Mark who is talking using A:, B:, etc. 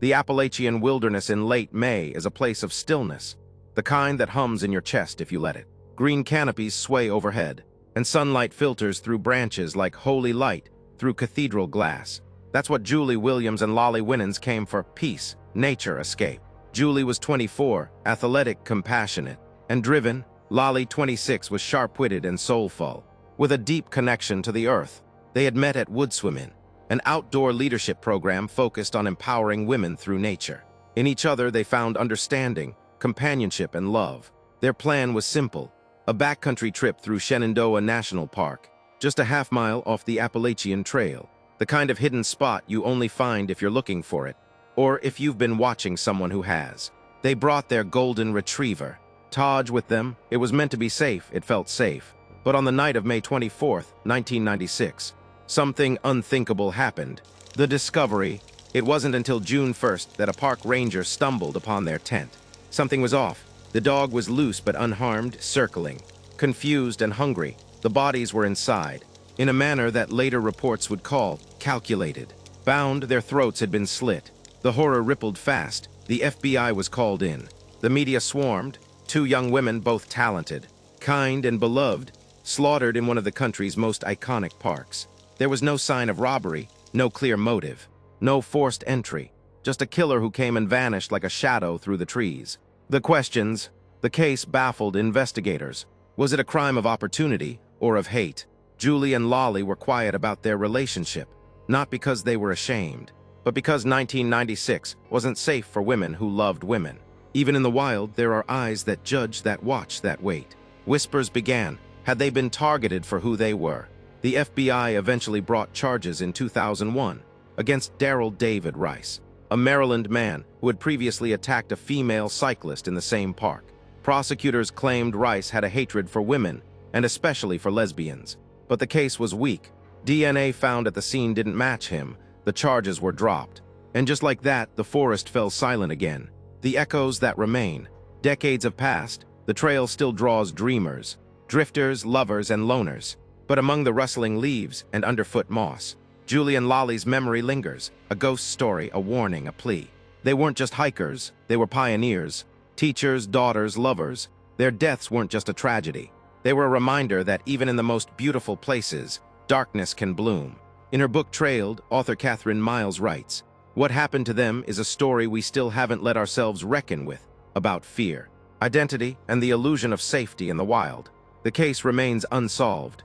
A: The Appalachian wilderness in late May is a place of stillness, the kind that hums in your chest if you let it. Green canopies sway overhead, and sunlight filters through branches like holy light through cathedral glass. That's what Julie Williams and Lolly Winans came for: peace, nature, escape. Julie was 24, athletic, compassionate, and driven. Lolly, 26, was sharp-witted and soulful, with a deep connection to the earth. They had met at Woodswomen, an outdoor leadership program focused on empowering women through nature. In each other, they found understanding, companionship, and love. Their plan was simple: a backcountry trip through Shenandoah National Park, just a half-mile off the Appalachian Trail, the kind of hidden spot you only find if you're looking for it, or if you've been watching someone who has. They brought their golden retriever, Taj, with them. It was meant to be safe. It felt safe. But on the night of May 24th, 1996, something unthinkable happened. The discovery. It wasn't until June 1st that a park ranger stumbled upon their tent. Something was off. The dog was loose but unharmed, circling. Confused and hungry, the bodies were inside, in a manner that later reports would call calculated. Bound, their throats had been slit. The horror rippled fast. The FBI was called in. The media swarmed. 2 young women, both talented, kind, and beloved, slaughtered in one of the country's most iconic parks. There was no sign of robbery, no clear motive, no forced entry, just a killer who came and vanished like a shadow through the trees. The questions. The case baffled investigators. Was it a crime of opportunity or of hate? Julie and Lolly were quiet about their relationship, not because they were ashamed, but because 1996 wasn't safe for women who loved women. Even in the wild, there are eyes that judge, that watch, that wait. Whispers began. Had they been targeted for who they were? The FBI eventually brought charges in 2001 against Daryl David Rice, a Maryland man who had previously attacked a female cyclist in the same park. Prosecutors claimed Rice had a hatred for women, and especially for lesbians. But the case was weak. DNA found at the scene didn't match him. The charges were dropped. And just like that, the forest fell silent again. The echoes that remain. Decades have passed. The trail still draws dreamers, drifters, lovers, and loners. But among the rustling leaves and underfoot moss, Julie and Lolly's memory lingers, a ghost story, a warning, a plea. They weren't just hikers, they were pioneers, teachers, daughters, lovers. Their deaths weren't just a tragedy. They were a reminder that even in the most beautiful places, darkness can bloom. In her book Trailed, author Catherine Miles writes, "What happened to them is a story we still haven't let ourselves reckon with, about fear, identity, and the illusion of safety in the wild. The case remains unsolved,